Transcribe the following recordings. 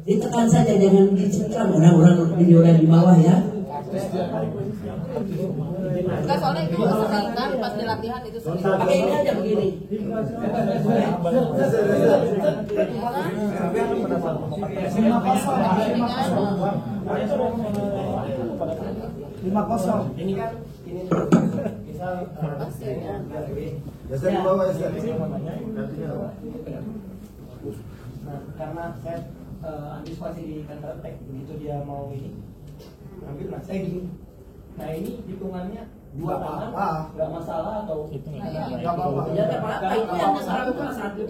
Ditekan saja, jangan dicengkram orang-orang di bawah ya. Enggak, soalnya itu sering kan pas di latihan itu sering. Pakai ini aja begini. 5-0. Ini kan ini misal Biasa di bawah ya. Nah, karena saya antisipasi di counter attack, begitu dia mau ini ambil, nah saya gini. Nah ini hitungannya dua tangan nggak masalah atau Nggak apa-apa. Ya nggak apa-apa, itu yang diserang itu satu.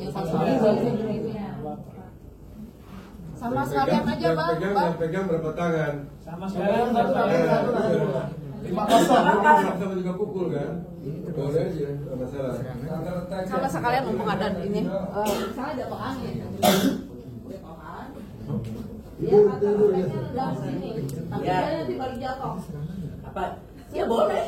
Sama sekalian aja bang. Pegang berapa tangan? sama sekalian satu tangan. 5-0. Sama juga pukul kan? Boleh aja, nggak masalah. Sama sekalian mumpung ada ini. Misalnya jatuh angin. Dia kata udah sini, tapi Ya. dia nanti baru jatuh. Apa? Ya boleh.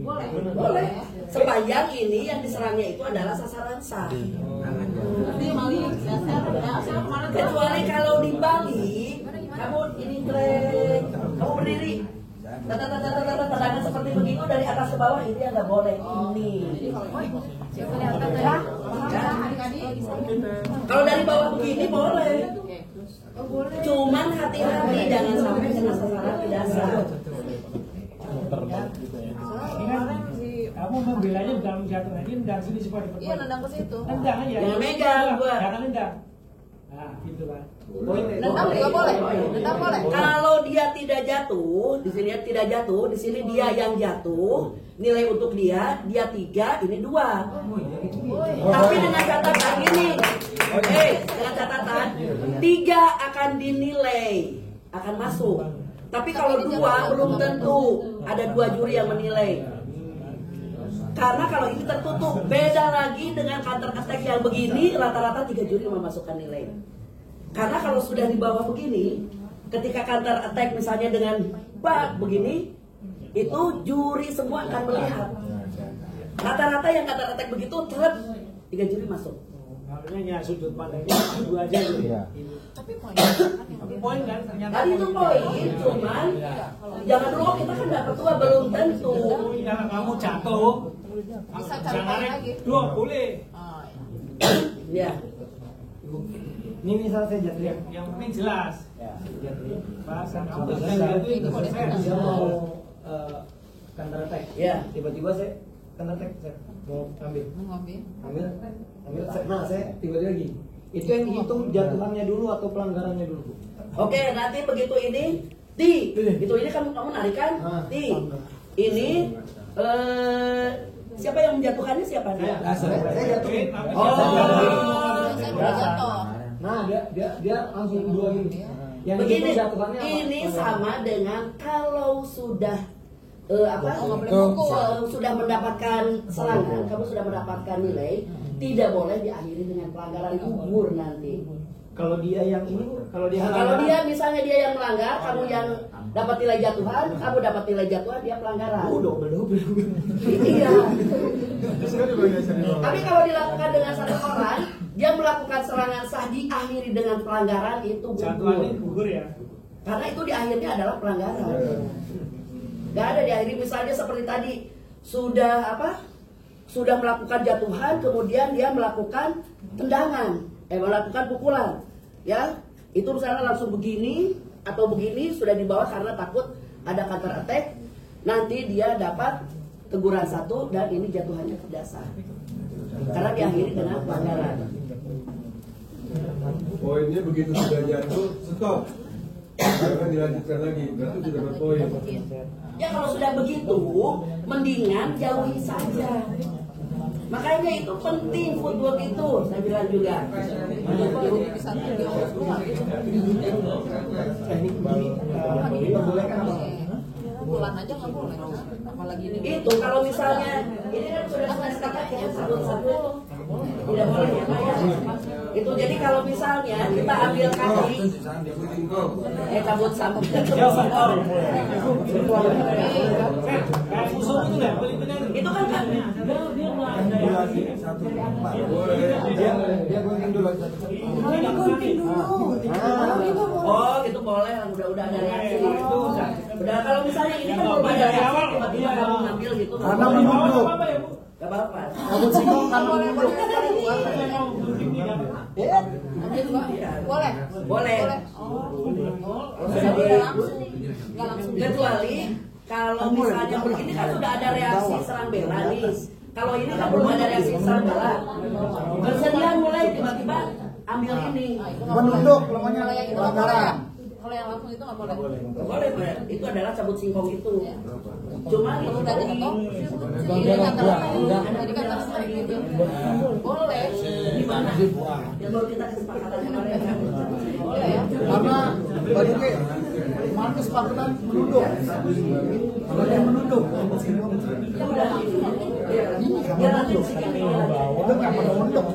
Boleh. Sepanjang ini yang diserangnya itu adalah sasaran sah. Nanti Mali, saya kemarin Kecuali kalau di Bali, kamu ini trek, kamu berdiri. Tendangan seperti begitu dari atas ke bawah itu yang nggak boleh. Ini. kelihatan ya. Adik-adik. Kalau dari bawah begini boleh. Cuman hati-hati jangan sampai kena sasaran di dasar. Kamu membelanya dalam jatuh lagi, nendang sini supaya dapat. Iya, nendang ke situ. Nendang aja. Jangan megang, gua. Jangan nendang. Nah, gitu kan. Nendang juga boleh. Nendang boleh. Kalau dia tidak jatuh, di sini dia tidak jatuh, di sini dia yang jatuh. Nilai untuk dia 3, ini 2. Tapi dengan catatan gini, dengan catatan 3 akan dinilai, akan masuk. Tapi kalau 2 belum tentu, ada 2 juri yang menilai. Karena kalau ini tertutup, beda lagi dengan counter attack yang begini, rata-rata 3 juri memasukkan nilai. Karena kalau sudah di bawah begini, ketika counter attack misalnya dengan bak begini, itu juri semua akan melihat. Rata-rata yang counter attack begitu, 3 juri masuk. Makanya sudut pandangnya 2 aja gitu. Tapi Poin kan ternyata. Tadi itu poin, cuman jangan dulu kita kan dapat 2 belum tentu. Kalau kamu jatuh, bisa cari jangan poin naik lagi. 2 boleh. Ya. Ini misal saya jatuh yang penting jelas. Bahasa kamu jatuh itu konsep. Dia mau counter attack. Ya. Tiba-tiba saya counter attack, saya mau ambil. Ambil. Nah, saya tiba-tiba gini. Itu yang dihitung jatuhannya dulu atau pelanggarannya dulu? Oke, nanti begitu ini ti, gitu ini kan kamu narikan ti. Ini siapa yang menjatuhkannya siapa dia? Saya jatuh. Saya udah jatuh. Nah, dia langsung 2 gini. Yang Begini, dihitung jatuhannya apa? ini sama dengan kalau sudah sudah mendapatkan serangan, kamu sudah mendapatkan nilai, tidak boleh diakhiri dengan pelanggaran gugur nanti. Kalau dia yang ini, kalau dia Kalau dia misalnya dia yang melanggar, kamu yang dapat nilai jatuhan, kamu dapat nilai jatuhan, dia pelanggaran. double. Iya. Tapi kalau dilakukan dengan satu orang, dia melakukan serangan sah diakhiri dengan pelanggaran itu jatuhannya gugur. gugur ya. Karena itu di akhirnya adalah pelanggaran. Gak ada diakhiri misalnya seperti tadi sudah melakukan jatuhan, kemudian dia melakukan tendangan, melakukan pukulan, ya itu misalnya langsung begini atau begini sudah dibawa karena takut ada counter attack, nanti dia dapat teguran 1 dan ini jatuhannya ke dasar karena diakhiri dengan pelanggaran. Poinnya begitu sudah jatuh, stop. Jangan dilanjutkan lagi, berarti sudah berpoin. Ya kalau sudah begitu, mendingan jauhi saja. Makanya itu penting footwork itu, saya bilang juga. Bisa keluar gitu. Pukulan aja nggak boleh. Apalagi ini. Itu kalau misalnya ini kan sudah sepakat ya satu-satu tidak boleh ya Pak ya. Itu jadi kalau misalnya kita ambil kaki cabut sambung Kayak musuh itu nggak boleh benar. itu kan Dia gunting dulu. gunting dulu. Oh, gitu boleh, udah ada reaksi. Udah kalau misalnya ini kan belum ada reaksi, tiba-tiba kamu ngambil gitu. Karena menunduk. Gak apa-apa. Kabut singkong kan menunduk. Boleh. Boleh. Udah langsung. Nggak langsung. Kecuali kalau misalnya begini kan sudah ada reaksi serang bela nih. Kalau ini kan belum ada reaksi serang bela. Bersedia mulai tiba-tiba ambil ini. Menunduk namanya Kalau yang itu nggak boleh. pelanggaran. Kalau yang langsung itu nggak boleh. Boleh, boleh. Itu adalah cabut singkong itu. Cuma Kalau udah jatuh, ini tadi kan harus tarik gitu. Boleh. gimana? Ya baru kita kesepakatan kemarin kan. Boleh ya. Karena bajunya kemarin kesepakatan menunduk. Bajunya menunduk. Ya udah. Ya nanti sini. Itu nggak menunduk.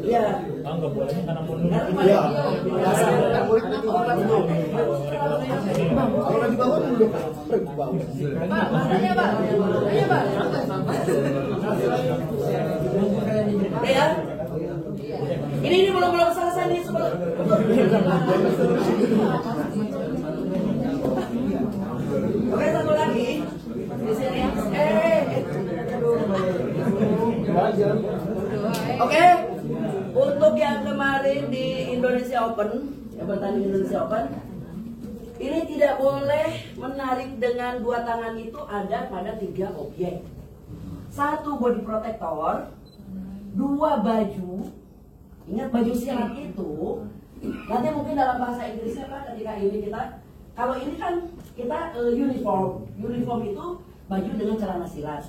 Iya. Nggak bolehnya karena menunduk. Iya. Nggak boleh menunduk. Kalau di bawah menunduk. Pak, makanya Pak. Makanya Pak. Udah ya. Ini belum selesai nih sebelum. Oke, satu lagi di sini. Oke, untuk yang kemarin di Indonesia Open, yang bertanding Indonesia Open, ini tidak boleh menarik dengan dua tangan itu ada pada 3 objek. 1 body protector, 2 baju. Ingat baju silat itu, nanti mungkin dalam bahasa Inggrisnya Pak ketika ini kita, kalau ini kan kita uniform itu baju dengan celana silat.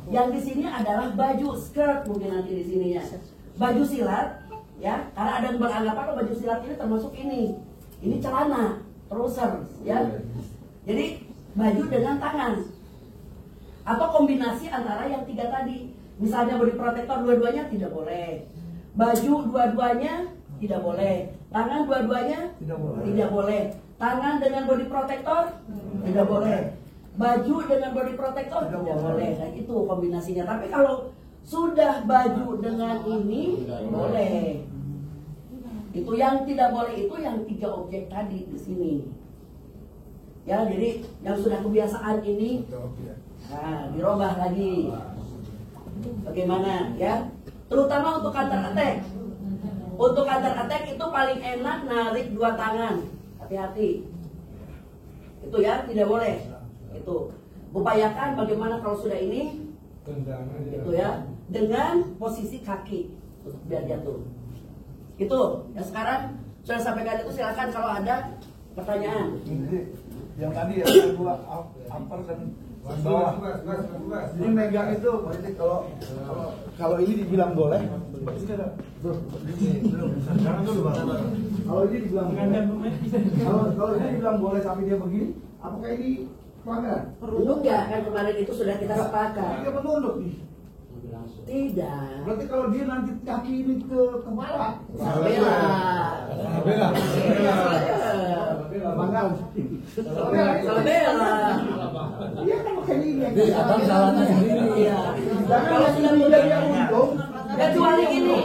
Yang di sini adalah baju skirt mungkin nanti di sininya. Baju silat, ya, karena ada yang beranggapan kalau baju silat ini termasuk ini celana, trouser, ya. Jadi baju dengan tangan. Atau kombinasi antara yang 3 tadi. Misalnya body protector dua-duanya tidak boleh. Baju dua-duanya tidak boleh. Tangan dua-duanya tidak boleh. Tangan dengan body protector tidak boleh. Baju dengan body protector tidak boleh. Nah, itu kombinasinya. Tapi kalau sudah baju dengan ini boleh. Itu yang tidak boleh itu yang 3 objek tadi di sini. Ya, jadi yang sudah kebiasaan ini, nah, dirubah lagi. Bagaimana ya? Terutama untuk counter attack. Untuk counter attack itu paling enak narik 2 tangan. Hati-hati. Itu ya, tidak boleh. Itu. Upayakan bagaimana kalau sudah ini, itu ya, dengan posisi kaki untuk biar jatuh. Itu. Ya sekarang sudah sampaikan itu, silakan kalau ada pertanyaan. Yang tadi ya dua upper dan bawah. Ini megang itu berarti kalau ini dibilang boleh. Kalau ini dibilang kalau ini dibilang boleh tapi dia begini, apakah ini pelanggaran? Enggak, kan kemarin itu sudah kita sepakat. Dia menunduk nih. Tidak. Berarti kalau dia nanti kaki ini ke bawah, Salah bela. Salah bela. Dia kan pakai ini. Abang salahnya sendiri. Iya. Kalau sudah dia untung, kecuali ini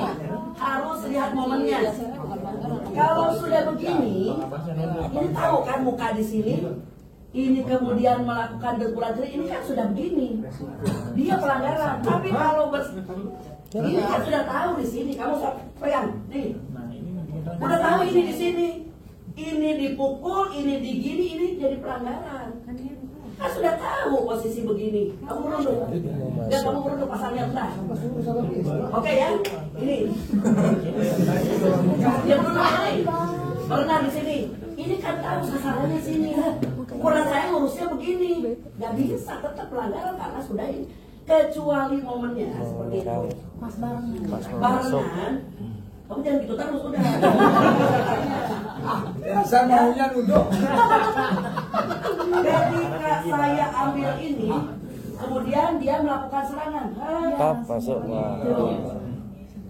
harus lihat momennya. Kalau sudah begini, ini tahu kan muka di sini. Ini kemudian melakukan denturan jari, ini kan sudah begini. Dia pelanggaran. Tapi kalau ini kan sudah tahu di sini. Kamu sayang, nih. Udah tahu ini di sini. Ini dipukul, ini digini, ini jadi pelanggaran. Kan sudah tahu posisi begini. Kamu merunduk. Dan kamu merunduk pasalnya rendah. Oke ya. Ini. Dia merunduk. Rendah di sini. Ini kan tahu sasarannya sini. Ukuran saya lurusnya begini. Gak bisa, tetap pelanggaran karena sudah ini. Kecuali momennya seperti itu. Mas Barengan. Kamu jangan gitu terus udah. saya maunya duduk. Ketika saya ambil ini, kemudian dia melakukan serangan.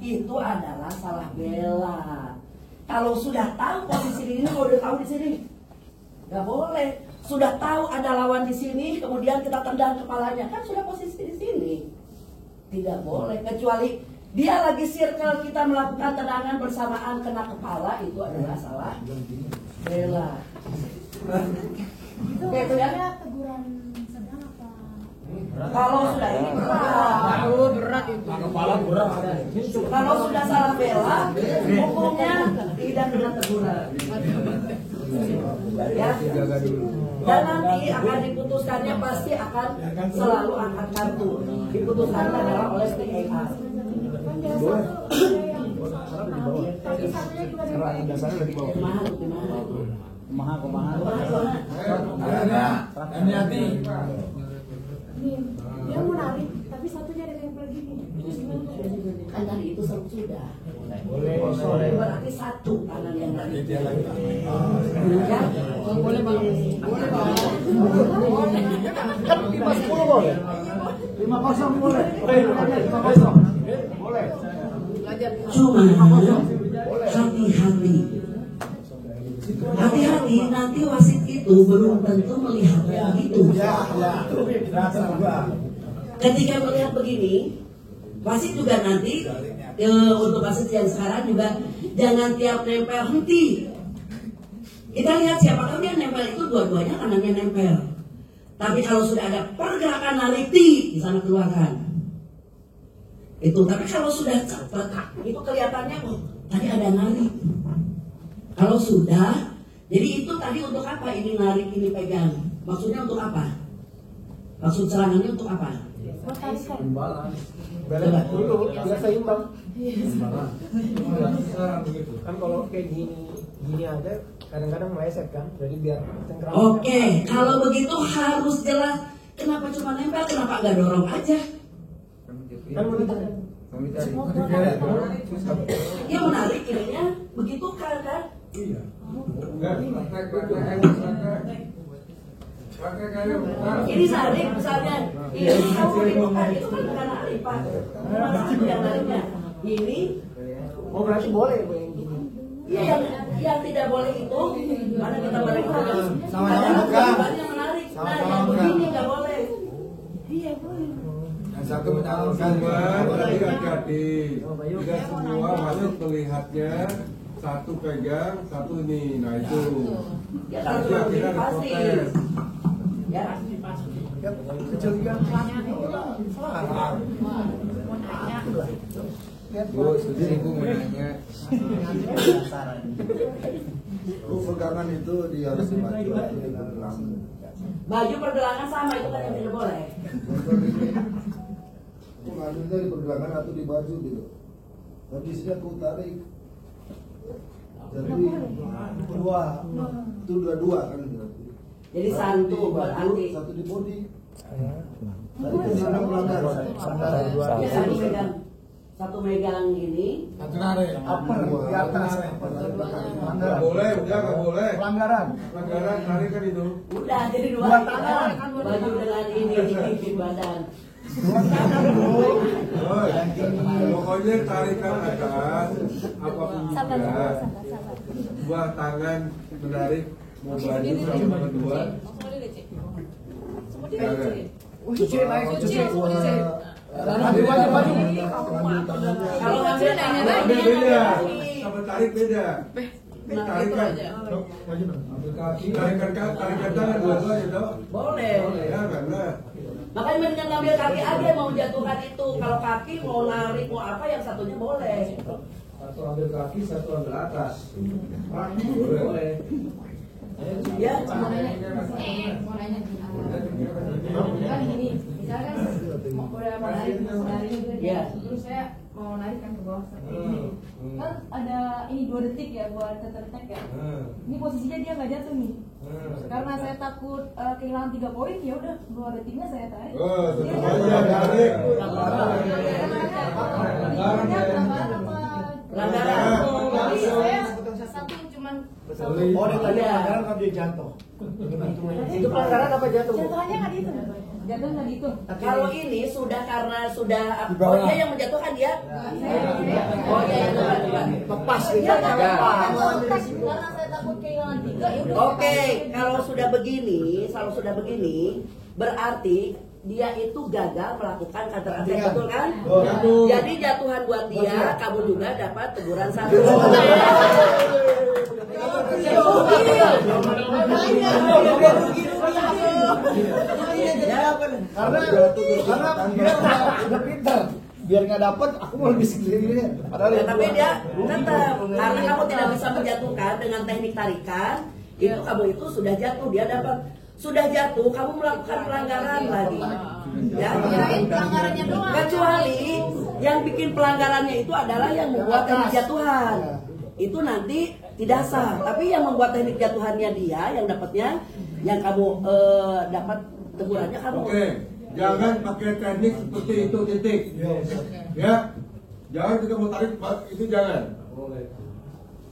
Itu adalah salah bela. Kalau sudah tahu posisi ini, kalau udah tahu di sini, nggak boleh. Sudah tahu ada lawan di sini, kemudian kita tendang kepalanya, kan sudah posisi di sini. Tidak boleh, kecuali Dia lagi circle kita melakukan tendangan bersamaan kena kepala, itu adalah salah bela. Itu Kayak itu ya. ada teguran sedang apa? Kalau sudah ini berat. Berat itu. Kepala berat. Kalau sudah salah bela, hukumnya tidak kena teguran. Ya. Dan nanti akan diputuskannya pasti akan selalu angkat kartu. Diputuskan adalah oleh PAR. Tapi satunya juga dari Dasarnya dari bawah. Kumaha. Hati-hati. dia mau narik, tapi satunya ada nempel gini. Kan tadi itu sudah. Boleh. Berarti satu tangan yang tadi. Ya? Boleh bang. Boleh bang. Kan 5-10 boleh. 5-0 boleh. 5-0. Boleh. Cuma hati-hati. Hati-hati, nanti wasit itu belum tentu melihatnya begitu. Rasa juga. Ketika melihat begini, wasit juga nanti untuk wasit yang sekarang juga jangan tiap nempel henti. Kita lihat siapakah dia nempel itu dua-duanya kanannya nempel. Tapi kalau sudah ada pergerakan narik di sana keluarkan. Itu. Tapi kalau sudah cepat, itu kelihatannya tadi ada narik. Kalau sudah, jadi itu tadi untuk apa? Ini narik, ini pegang. Maksudnya untuk apa? Maksud serangannya untuk apa? Imbalan. Balik dulu, biar seimbang. Kan kalau kayak gini aja kadang-kadang meleset kan, jadi biar cengkeram. Oke, kalau begitu harus jelas. Kenapa cuma nempel? Kenapa nggak dorong aja? Kan mau ditarik. Dia menarik ininya, begitu kan? Iya. Ini narik misalnya. Ini kamu dibuka itu kan bukan narik Pak. Masih yang nariknya. Ini. Oh berarti boleh Bu yang gini. Iya yang tidak boleh itu. Mana kita balik lagi. Sama-sama pegang. Yang menarik. Nah yang begini nggak boleh. Iya boleh. Yang satu menyalurkan. Tadi hati-hati. Tidak semua wasit melihatnya satu pegang, satu ini. Nah itu. Ya harus lebih pasti. Ya. Kecil juga. Bu, setuju Bu menanya. Pegangan itu dia harus maju. Baju pergelangan sama itu kan yang tidak boleh. Pengambilnya di pergelangan atau di baju gitu. Tapi isinya aku tarik. Jadi dua kan berarti. Jadi satu berarti. Satu di body. Satu Satu megang ini. Satu narik. Upper di atas. Nggak boleh, udah nggak boleh. Pelanggaran. Pelanggaran tarik kan itu. Udah jadi dua tangan. baju dengan ini di badan. Pokoknya tarikan atas apapun juga. Dua tangan menarik mau baju sama kedua. Cuci naik, cuci. Kalau ngambil tangan Beda, sama tarik beda. Tarikan, tarikan tangan dua-duanya toh. boleh. Ya karena Makanya mendingan ngambil kaki aja mau jatuhkan itu. Kalau kaki mau narik mau apa yang satunya boleh. Satu ambil kaki, satu ambil atas. Boleh. Ya. mau nanya kan gini, misalkan udah mau narik juga Iya. terus saya mau narik kan ke bawah seperti ini. Kan ada ini 2 detik ya buat tertek ya. Ini posisinya dia nggak jatuh nih. Karena saya takut kehilangan 3 poin, ya udah 2 detiknya saya tarik. tetap aja tarik. Pelanggaran. Tapi saya satu cuman Oh, dia tadi pelanggaran kan dia jatuh. Itu pelanggaran apa jatuh? jatuhannya nggak gitu. Jatuh nggak gitu. Kalau ini sudah karena sudah oh dia yang menjatuhkan dia. Oh iya yang bukan. Lepas Iya, kita kan? lepas. Karena saya takut kehilangan 3 ya udah. Oke, kalau sudah begini berarti dia itu gagal melakukan counter attack, Iya. betul kan? Betul. Jadi jatuhan buat dia, kamu juga dapat teguran 1. Karena dia udah pintar. Biar nggak dapat, aku mau lebih segini. Ya, tapi dia tetap karena kamu tidak bisa menjatuhkan dengan teknik tarikan, itu kamu itu sudah jatuh, dia dapat sudah jatuh, kamu melakukan pelanggaran lagi. Ya, pelanggarannya doang. kecuali yang bikin pelanggarannya itu adalah yang membuat teknik jatuhan. Itu nanti tidak sah, tapi yang membuat teknik jatuhannya dia, yang dapatnya, yang kamu dapat tegurannya kamu. Oke, jangan pakai teknik seperti itu, titik. Ya, jangan kita mau tarik itu jangan.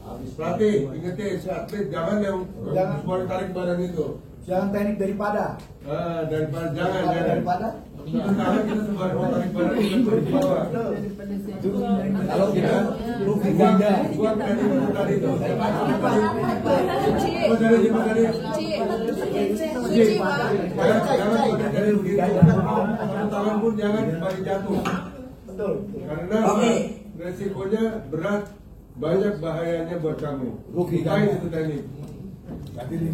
Habis pelatih, ingetin si atlet jangan yang semua tarik badan itu. Jangan teknik daripada. Daripada jangan. Daripada. Sekarang kita semua tarik badan itu di bawah. Kalau kita buat teknik tadi itu. Jangan pakai dari begitu. Tangan pun jangan balik jatuh. betul. Karena resikonya berat, banyak bahayanya buat kamu. Lupain itu teknik. Berarti 5.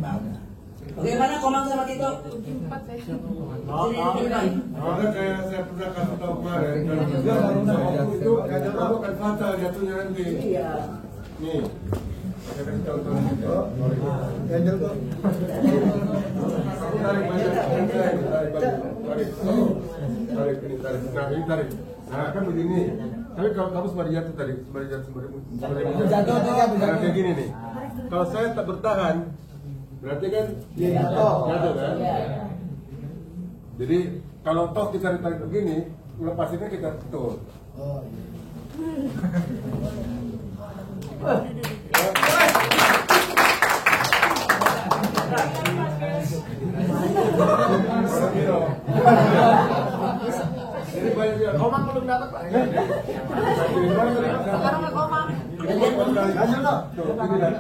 Bagaimana Komang sama Tito? Karena kayak saya pernah kasih tahu kemarin, kalau kerja waktu itu kamu akan fatal jatuhnya nanti. Iya. Nih, saya kasih tahu tuh. Ganjel kok. Kamu tarik banyak, tarik ini, tarik. Nah ini tarik. Nah kan begini. Tapi kalau kamu sembari jatuh tadi, sembari jatuh. Nah kayak gini nih. Kalau saya tak bertahan, berarti kan jatuh kan? Jadi kalau toh kita tarik begini, lepasinnya kita betul. Oh, Jadi banyak yang Komang belum dapat Pak. Sekarang ke Komang. Ganjel kok. tuh, ini dah.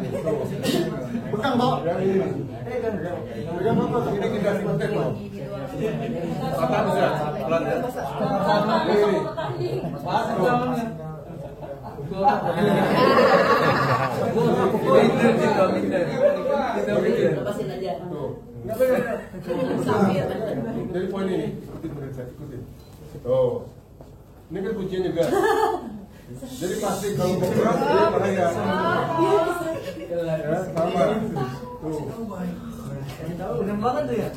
Bekang bawa. Yang ini. Yang apa? Ini kita simpen loh. Patah bisa, pelan ya. Ini. Lepasin aja. Tuh. Jadi poin ini, ikutin. Tuh. Ini kan kuncinya juga. Jadi pasti kalau bergerak dia bahaya. Ya, sama. Tuh. Bener banget tuh ya.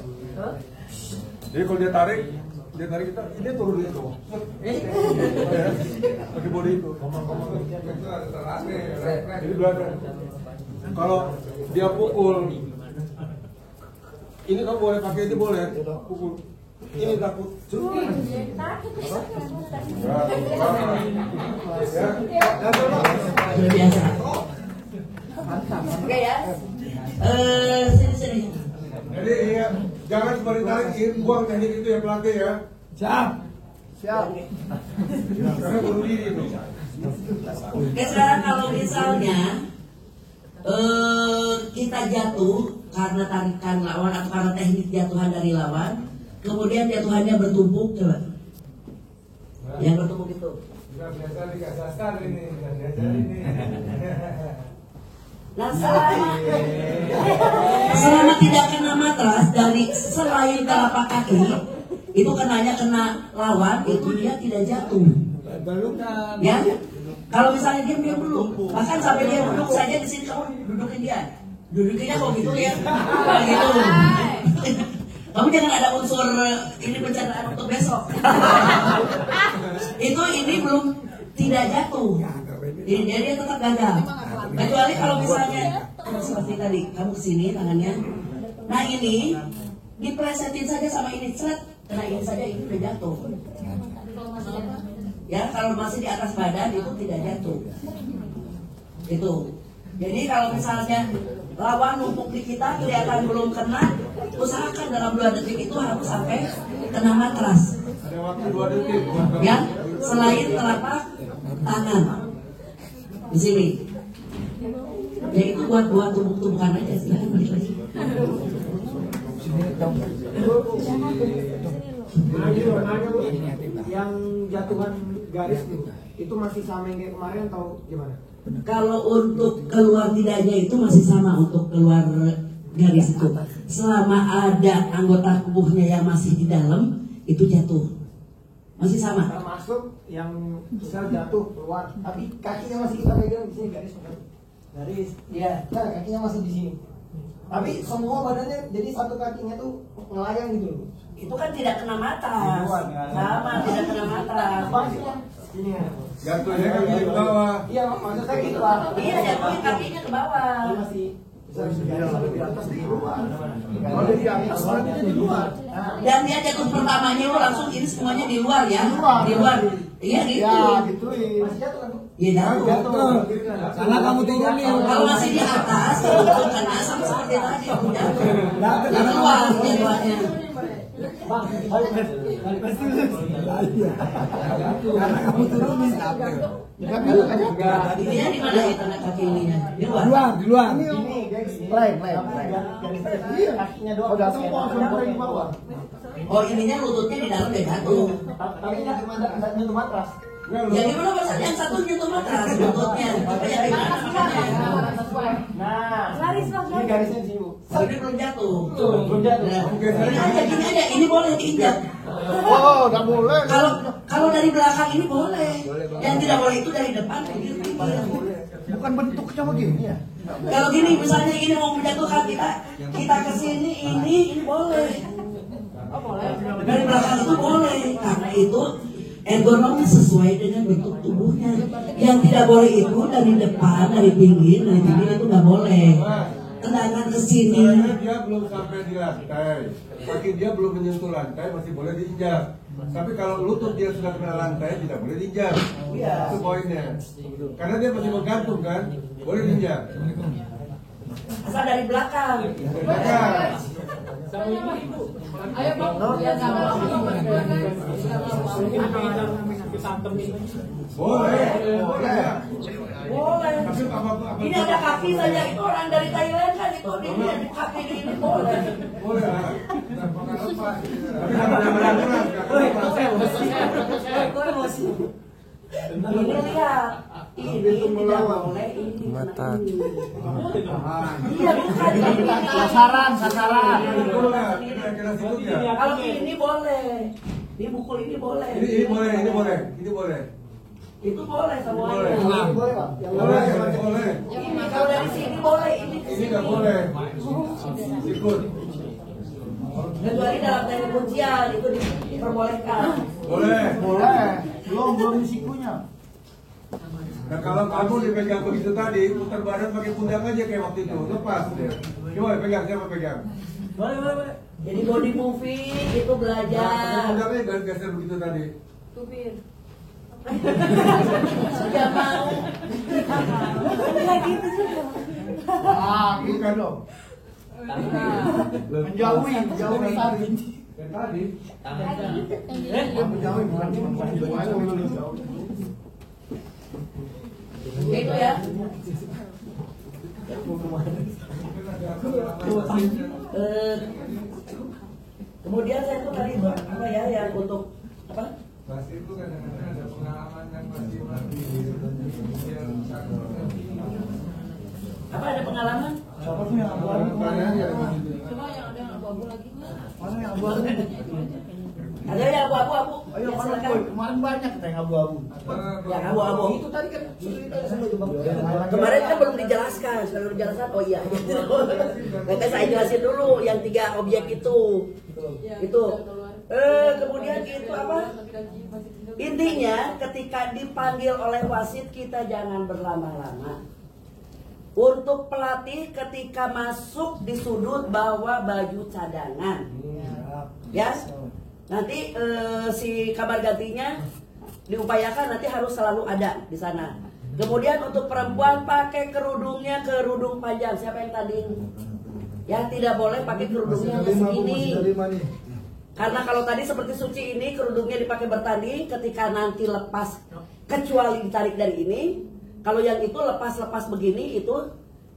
Jadi kalau dia tarik kita, dia turun dia tuh. Ya, pakai body itu. Jadi belakang. Kalau dia pukul, ini kamu boleh pakai ini boleh. Pukul. Ini takut. Biasa. Oke ya. Sini. Jadi ya, jangan sembari tarik, buang teknik itu ya pelatih ya. Siap. Siap. Karena bunuh diri itu. Oke, sekarang kalau misalnya kita jatuh karena tarikan lawan atau karena teknik jatuhan dari lawan, kemudian jatuhannya bertumpuk, coba. Yang bertumpuk itu. Biasa dikasih dasar ini. Nah, selama tidak kena matras dari selain telapak kaki, itu kenanya kena lawan, itu dia tidak jatuh. Ya, kalau misalnya dia dulu, bahkan sampai dia duduk saja di sini kamu dudukin dia, dudukinnya kok gitu ya, kayak gitu. Kamu jangan ada unsur ini pencernaan untuk besok. Ini belum tidak jatuh, jadi dia tetap gagal. Kecuali kalau misalnya seperti tadi, kamu kesini tangannya, nah ini diplesetin saja sama ini, seret, kena ini saja ini udah jatuh. Ya, kalau masih di atas badan itu tidak jatuh. Itu. Jadi kalau misalnya lawan numpuk di kita kelihatan belum kena, usahakan dalam 2 detik itu harus sampai kena matras. Ada waktu 2 detik. Ya, selain telapak tangan di sini. Ya itu buat tubuh-tubuhan aja, silakan balik lagi. Yang jatuhan garis itu masih sama yang kayak kemarin atau gimana? Kalau untuk keluar tidaknya itu masih sama untuk keluar garis itu. Selama ada anggota tubuhnya yang masih di dalam itu jatuh. Masih sama. Termasuk yang sel jatuh keluar, tapi kakinya masih kita pegang di sini garis. Garis. Iya. Nah, kakinya masih di sini. Tapi semua badannya jadi satu kakinya tuh ngelayang gitu. Itu kan tidak kena mata. Sama, tidak kena mata. Ini ya. Jatuhnya kaki ke bawah. Iya, maksud saya gitu Pak. Iya, jatuhnya kakinya ke bawah. Ini masih di atas di luar. Kalau dia di atas, berarti dia di luar. Dan dia jatuh pertamanya itu langsung ini semuanya di luar ya. Di luar. Iya gitu. Ya, gituin. Masih jatuh kan? Iya jatuh. Karena kamu tinggal nih. Kalau masih di atas, itu kena sama seperti tadi aku jatuh. Di luar jatuhnya. Bang, Karena kamu turunin apa? Ininya di mana itu anak kaki ininya? Di luar. Di luar. ini guys, Lain. kakinya doang. Oh, datang kok sampai di bawah. Oh ininya lututnya di dalam dia jatuh. Tapi nggak nyentuh matras. Ya gimana Mas? Yang satu nyentuh matras lututnya. Kayak gimana makanya? Nah, ini garisnya di sini Bu. Oh, ini belum jatuh. Belum jatuh. Nah, gini aja, ini boleh diinjak. Oh, nggak boleh. Kalau dari belakang ini boleh. Yang tidak boleh itu dari depan. Bukan bentuknya begini ya. Kalau gini misalnya ini mau menjatuhkan kita ke sini ini boleh. Dari belakang itu boleh karena itu ergonomi sesuai dengan bentuk tubuhnya. Yang tidak boleh itu dari depan, dari pinggir itu nggak boleh. Tendangan ke sini. Karena dia belum sampai di lantai, kaki dia belum menyentuh lantai masih boleh diinjak. Tapi kalau lutut dia sudah kena lantai tidak boleh diinjak. Itu poinnya. Karena dia masih menggantung kan, boleh diinjak. Asal dari belakang. Ayo Bang, ya Boleh. Boleh. Ini ada kaki saja, itu orang dari Thailand kan itu dia kaki ini boleh. Boleh lah. Tapi jangan berat-berat. Ini lihat, ini tidak boleh, ini Mata. Iya bukan ini. Sasaran. Kira-kira situ ya. Kalau ini boleh, dibukul ini boleh. Ini boleh. Itu boleh semuanya. Boleh. Ini boleh Pak. Yang Boleh. Ini kalau dari sini boleh, ini ke Ini sini. nggak boleh. Ikut. Kecuali dalam teknik kuncian itu diperbolehkan. Boleh. Belum sikunya. Nah kalau kamu dipegang begitu tadi, putar badan pakai pundak aja kayak waktu itu, lepas deh. Coba pegang, siapa pegang? boleh. Jadi body moving itu Pakai belajar. pundaknya dan geser begitu tadi. Tupir. Sudah mau. Enggak gitu juga. Bukan dong. Menjauhi. Dan tadi. Menjauhi bukan Itu ya. Kemudian saya tuh tadi apa ya yang untuk apa? Pas itu kadang-kadang ada pengalaman yang masih Apa ada pengalaman? Siapa tuh yang abu-abu? Coba yang ada yang abu-abu lagi. Mana yang abu-abu? Ada yang abu-abu. Ayo Ya, mana silakan. boy? Kemarin banyak yang abu-abu. Yang abu-abu. Itu tadi kan sudah itu Bang. Kemarin kan belum dijelaskan, setelah dijelaskan, oh iya gitu. Maka saya jelasin dulu yang 3 objek itu. Itu. Kemudian itu apa? Intinya ketika dipanggil oleh wasit kita jangan berlama-lama. Untuk pelatih ketika masuk di sudut bawa baju cadangan. Ya. Nanti si kabar gantinya diupayakan nanti harus selalu ada di sana. Kemudian untuk perempuan pakai kerudungnya kerudung panjang. Siapa yang tadi? Ya tidak boleh pakai kerudungnya segini. Karena kalau tadi seperti Suci ini kerudungnya dipakai bertanding, ketika nanti lepas kecuali ditarik dari ini. Kalau yang itu lepas-lepas begini itu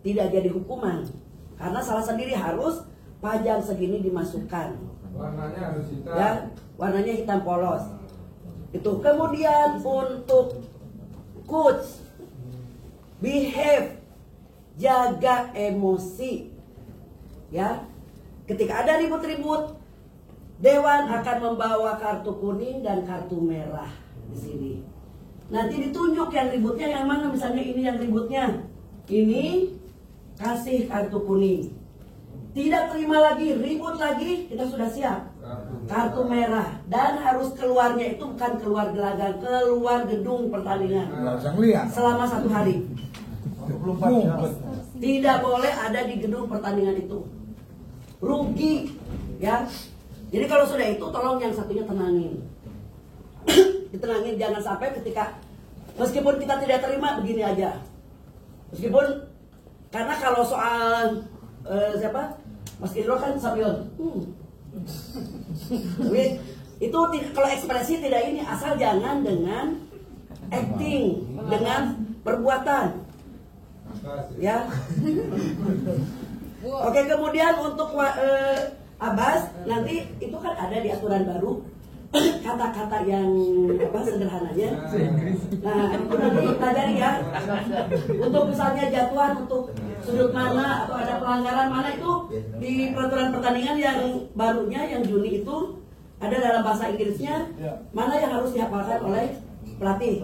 tidak jadi hukuman. Karena salah sendiri harus panjang segini dimasukkan. Warnanya harus hitam. Ya, warnanya hitam polos. Itu kemudian untuk coach, behave, jaga emosi. Ya, ketika ada ribut-ribut, Dewan akan membawa kartu kuning dan kartu merah di sini. Nanti ditunjuk yang ributnya yang mana, misalnya ini yang ributnya, ini kasih kartu kuning. Tidak terima lagi, ribut lagi, kita sudah siap. Kartu merah. Dan harus keluarnya itu bukan keluar gelagang, keluar gedung pertandingan. Selama 1 hari. 24 jam. Tidak boleh ada di gedung pertandingan itu. Rugi, ya. Jadi kalau sudah itu, tolong yang satunya tenangin. Ditenangin, jangan sampai ketika meskipun kita tidak terima, begini aja. Meskipun karena kalau soal siapa, Mas Indro kan sambil itu kalau ekspresi tidak ini, asal jangan dengan acting, dengan perbuatan, ya. Oke, kemudian untuk Abbas, nanti itu kan ada di aturan baru kata-kata yang sederhananya. Nah, itu nanti pelajari ya. Untuk misalnya jatuhan untuk sudut mana atau ada pelanggaran mana, itu di peraturan pertandingan yang barunya yang Juni itu ada dalam bahasa Inggrisnya, mana yang harus dihafalkan oleh pelatih.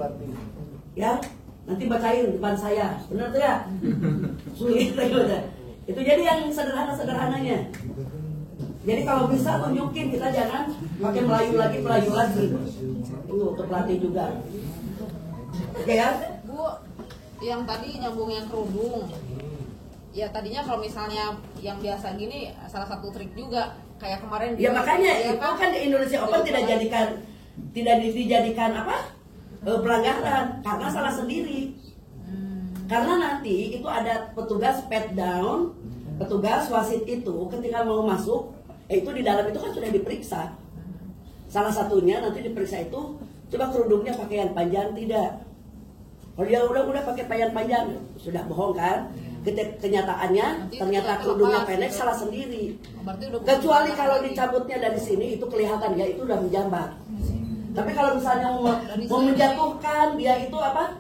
Ya, nanti bacain depan saya, benar tuh ya? Sulit itu jadi yang sederhana-sederhananya. Jadi kalau bisa tunjukin, kita jangan pakai Melayu lagi. Itu untuk pelatih juga. Oke ya? Bu, yang tadi nyambung yang kerudung. Ya tadinya kalau misalnya yang biasa gini, salah satu trik juga kayak kemarin. Ya makanya itu kan di Indonesia Open tidak dijadikan apa? Pelanggaran karena salah sendiri. Karena nanti itu ada petugas pat down, petugas wasit itu ketika mau masuk, itu di dalam itu kan sudah diperiksa. Salah satunya nanti diperiksa itu, coba kerudungnya pakaian panjang tidak. Kalau dia udah pakai pakaian panjang, sudah bohong kan? Kenyataannya ternyata kerudungnya pendek, salah sendiri. Kecuali kalau dicabutnya dari sini itu kelihatan ya, itu udah menjambat. Tapi kalau misalnya mau menjatuhkan dia itu apa?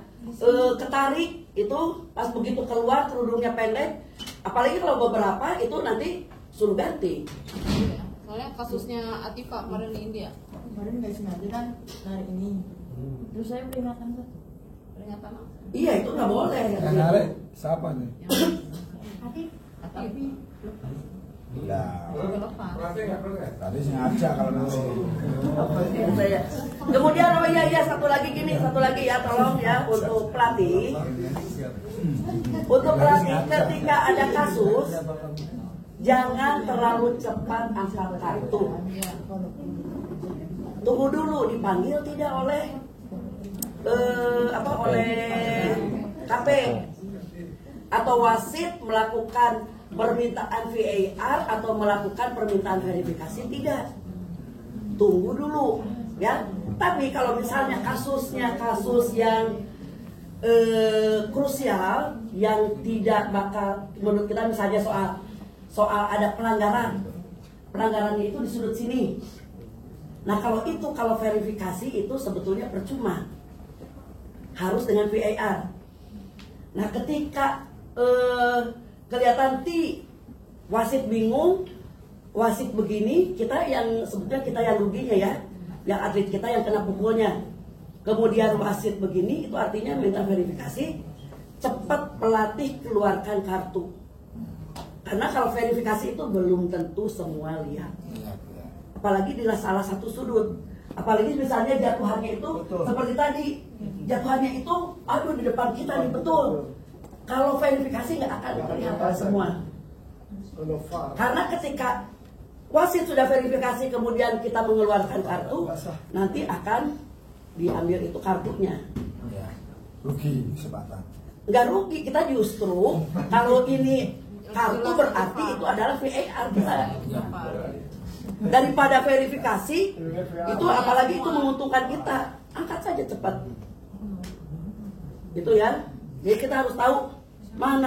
Ketarik itu pas begitu keluar kerudungnya pendek, apalagi kalau beberapa itu nanti suruh ganti. Soalnya kasusnya Atifa kemarin di India. Kemarin nggak sengaja kan narik ini. Terus saya peringatan tuh. Peringatan apa? Iya, itu nggak boleh. Yang narik siapa nih? Atifa. Tadi sengaja kalau narik. Kemudian satu lagi ya, tolong ya untuk pelatih. Untuk pelatih ketika ada kasus, jangan terlalu cepat angkat kartu. Tunggu dulu, dipanggil tidak oleh oleh KP atau wasit melakukan permintaan VAR atau melakukan permintaan verifikasi, tidak. Tunggu dulu ya. Tapi kalau misalnya kasusnya kasus yang krusial yang tidak bakal, menurut kita misalnya soal ada pelanggarannya itu di sudut sini. Nah kalau verifikasi itu sebetulnya percuma, harus dengan VAR. Nah ketika kelihatan wasit bingung, wasit begini, sebetulnya kita yang ruginya ya, yang atlet kita yang kena pukulnya. Kemudian wasit begini, itu artinya minta verifikasi, cepat pelatih keluarkan kartu. Karena kalau verifikasi itu belum tentu semua lihat. Apalagi di salah satu sudut. Apalagi misalnya jatuhannya itu seperti tadi, jatuhannya itu aduh di depan kita nih, betul. Kalau verifikasi nggak akan kelihatan semua. Karena ketika wasit sudah verifikasi kemudian kita mengeluarkan kartu, nanti akan diambil itu kartunya. Rugi kesempatan. Nggak rugi, kita justru kalau ini kartu berarti itu adalah VAR kita. Daripada verifikasi itu, apalagi itu menguntungkan kita, angkat saja cepat. Itu ya. Jadi kita harus tahu kapan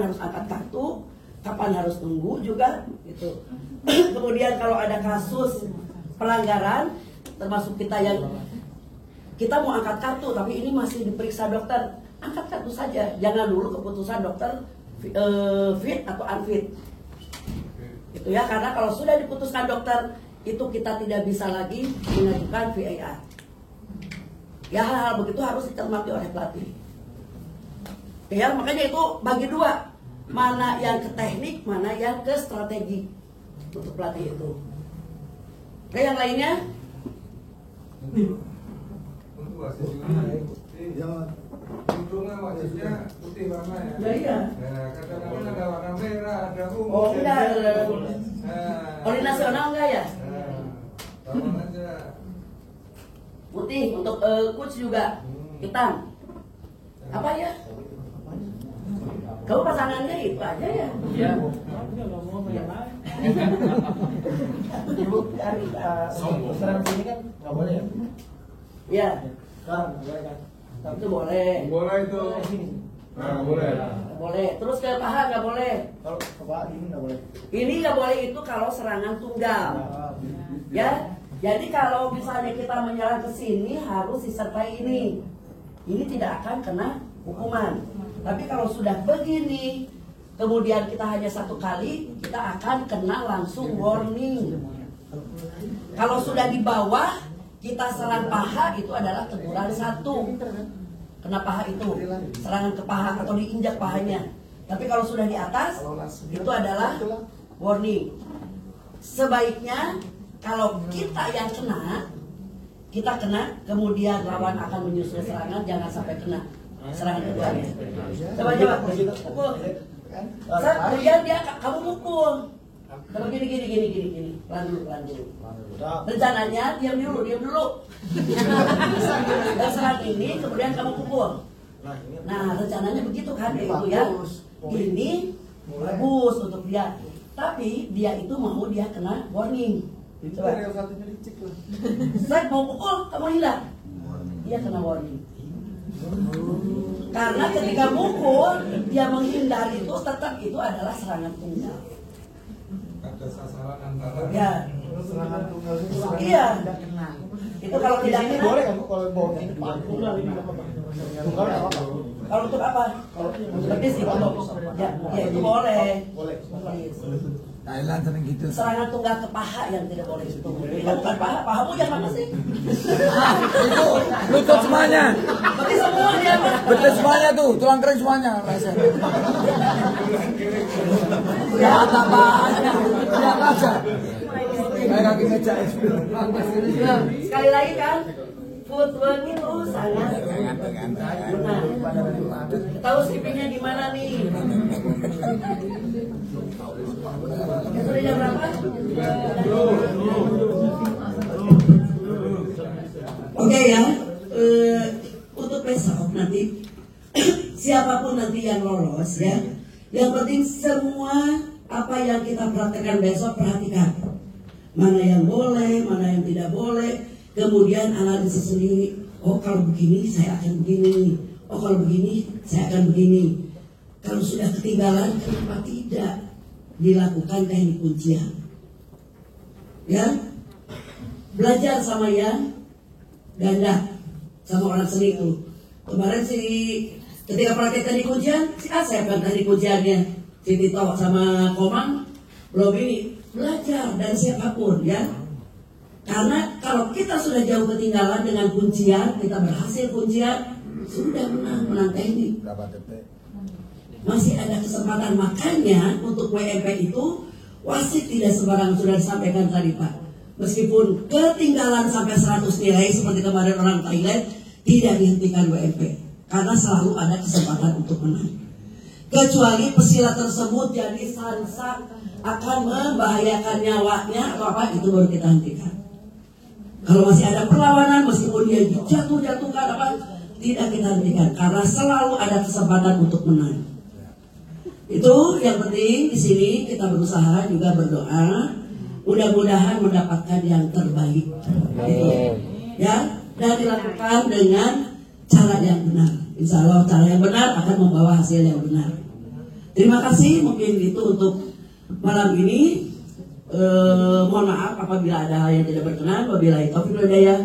harus angkat kartu, kapan harus tunggu juga gitu. Kemudian kalau ada kasus pelanggaran, termasuk kita yang kita mau angkat kartu tapi ini masih diperiksa dokter, angkat kartu saja, jangan dulu keputusan dokter fit atau unfit itu ya, karena kalau sudah diputuskan dokter itu kita tidak bisa lagi mengajukan VAR ya. Hal-hal begitu harus dicermati oleh pelatih ya, makanya itu bagi dua, mana yang ke teknik, mana yang ke strategi untuk pelatih itu. Oke, yang lainnya Untuk wasit ini, untungnya wasitnya putih warna ya. ya iya. Ya, kadang-kadang ada warna merah, ada ungu. Oh enggak, Nah, oli nasional enggak ya? tolong aja. Putih untuk coach juga hitam. Apa ya? Kamu pasangannya itu aja ya? Iya. Ibu hari serang sini kan nggak boleh ya? Iya, Sekarang nggak boleh kan? itu boleh. Bola itu. Nah, boleh. Boleh. Terus ke paha nggak boleh. Kalau kepala ini nggak boleh. Ini nggak boleh itu kalau serangan tunggal. Ya. Jadi kalau misalnya kita menyerang ke sini harus disertai ini. Ini tidak akan kena hukuman. Tapi kalau sudah begini, kemudian kita hanya satu kali, kita akan kena langsung warning. Kalau sudah di bawah, kita serang paha, itu adalah teguran 1. Kena paha itu, serangan ke paha atau diinjak pahanya. Tapi kalau sudah di atas, itu adalah warning. Sebaiknya kalau kita yang kena, kita kena, kemudian lawan akan menyusul serangan, jangan sampai kena serangan keduanya. Coba pukul. Kemudian dia kamu pukul. Kalau gini, pelan dulu. Rencananya diam dulu. Dan serang ini, kemudian kamu pukul. Nah, rencananya begitu kan, itu ya. Ini bagus untuk dia. Tapi dia itu mau dia kena warning. Coba. Saya mau pukul, kamu hilang. Dia kena warning. Karena ketika mukul, dia menghindar itu tetap itu adalah serangan tunggal. Ada sasaran antara. Ya. Serangan tunggal itu Iya. Itu kalau tidak kena. Boleh kan kalau bawa ini tunggal ini nggak apa-apa. Tunggal nggak apa-apa. Kalau untuk apa? Kalau Petis itu. Ya, itu boleh. boleh. Thailand sering gitu. Serangan tunggal ke paha yang tidak boleh itu. Itu bukan paha, pahamu jangan apa sih? Itu lutut semuanya. Berarti semua dia apa? Betul semuanya tuh, tulang kering semuanya. Ya pahanya. Ya aja. Kayak kaki meja SP. Sekali lagi kan, footwork itu sangat benar. Tahu strippingnya di mana nih? Sudah jam berapa? Oke ya, untuk besok nanti siapapun nanti yang lolos ya, yang penting semua apa yang kita praktekkan besok perhatikan, mana yang boleh, mana yang tidak boleh, kemudian analisis sendiri. Oh kalau begini saya akan begini, oh kalau begini saya akan begini. Kalau sudah ketinggalan kenapa tidak dilakukan teknik kuncian? Ya, belajar sama yang ganda, sama orang seni itu. Kemarin ketika praktek teknik kuncian, si Asep kan teknik kunciannya, si Tito sama Komang, belum ini belajar dari siapapun ya. Karena kalau kita sudah jauh ketinggalan dengan kuncian, kita berhasil kuncian, sudah menang teknik. Berapa detik? Masih ada kesempatan, makanya untuk WMP itu wasit tidak sembarangan, sudah disampaikan tadi Pak. Meskipun ketinggalan sampai 100 nilai seperti kemarin orang Thailand, tidak dihentikan WMP karena selalu ada kesempatan untuk menang. Kecuali pesilat tersebut jadi sansak akan membahayakan nyawanya atau apa, itu baru kita hentikan. Kalau masih ada perlawanan, meskipun dia jatuhkan apa, tidak kita hentikan karena selalu ada kesempatan untuk menang. Itu yang penting. Di sini kita berusaha juga berdoa, mudah-mudahan mendapatkan yang terbaik. Gitu. Ya, dan dilakukan dengan cara yang benar. Insya Allah cara yang benar akan membawa hasil yang benar. Terima kasih, mungkin itu untuk malam ini. Mohon maaf apabila ada hal yang tidak berkenan. Wabillahi taufiq wal hidayah.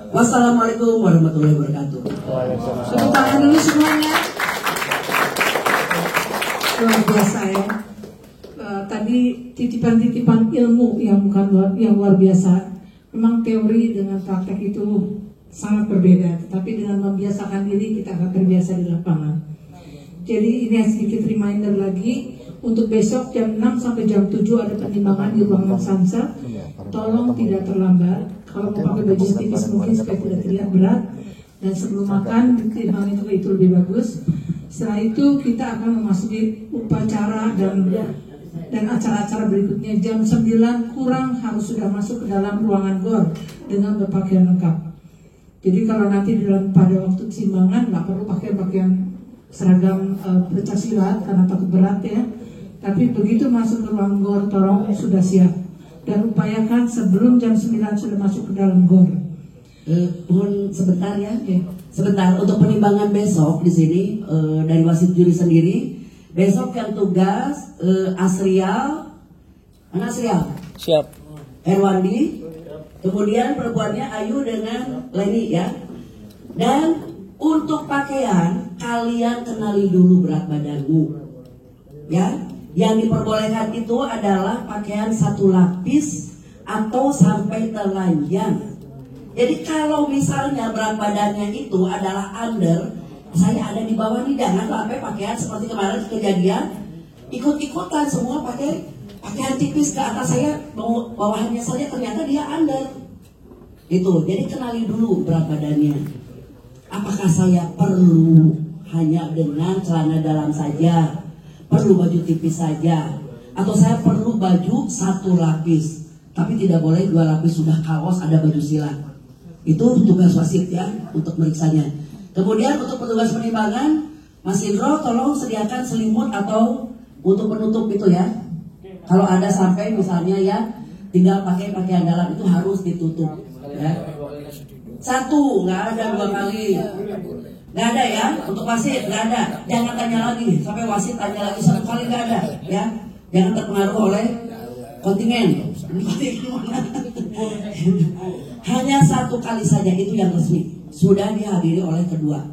Wassalamualaikum warahmatullahi wabarakatuh. Tepuk tangan dulu semuanya. Luar biasa ya. Tadi titipan-titipan ilmu yang luar biasa. Memang teori dengan praktek itu sangat berbeda. Tetapi dengan membiasakan diri kita akan terbiasa di lapangan. Jadi ini sedikit reminder lagi. Untuk besok jam 6 sampai jam 7 ada penimbangan di ruangan Sansa. Tolong tidak terlambat. Kalau mau pakai baju tipis mungkin supaya tidak terlihat berat. Dan sebelum makan timbangan itu lebih bagus. Setelah itu kita akan memasuki upacara dan acara-acara berikutnya. Jam 9 kurang harus sudah masuk ke dalam ruangan GOR dengan berpakaian lengkap. Jadi kalau nanti pada waktu timbangan nggak perlu pakai pakaian seragam pencaksilat karena takut berat ya. Tapi begitu masuk ke ruang GOR, tolong sudah siap dan upayakan sebelum jam 9 sudah masuk ke dalam GOR. Mohon sebentar ya, sebentar untuk penimbangan besok di sini dari wasit juri sendiri. Besok yang tugas Asrial, mana Asrial? Siap. Herwandi, kemudian perempuannya Ayu dengan Leni ya. Dan untuk pakaian kalian kenali dulu berat badanmu, ya. Yang diperbolehkan itu adalah pakaian satu lapis atau sampai telanjang. Jadi kalau misalnya berat badannya itu adalah under, saya ada di bawah nih, jangan sampai pakaian seperti kemarin kejadian ikut-ikutan semua pakai pakaian tipis ke atas saya, bawahannya saja ternyata dia under. Itu, jadi kenali dulu berat badannya. Apakah saya perlu hanya dengan celana dalam saja? Perlu baju tipis saja, atau saya perlu baju satu lapis, tapi tidak boleh dua lapis, sudah kaos ada baju silat. Itu tugas wasit ya untuk meriksanya. Kemudian untuk petugas penimbangan, Mas Indro tolong sediakan selimut atau untuk penutup itu ya. Kalau ada sampai misalnya ya tinggal pakai pakaian dalam itu harus ditutup ya. Satu, nggak ada dua kali. Nggak ada ya, untuk wasit nggak ada. Jangan tanya lagi, sampai wasit tanya lagi satu kali nggak ada ya. Jangan terpengaruh oleh kontingen. Hanya satu kali saja itu yang resmi. Sudah dihadiri oleh kedua.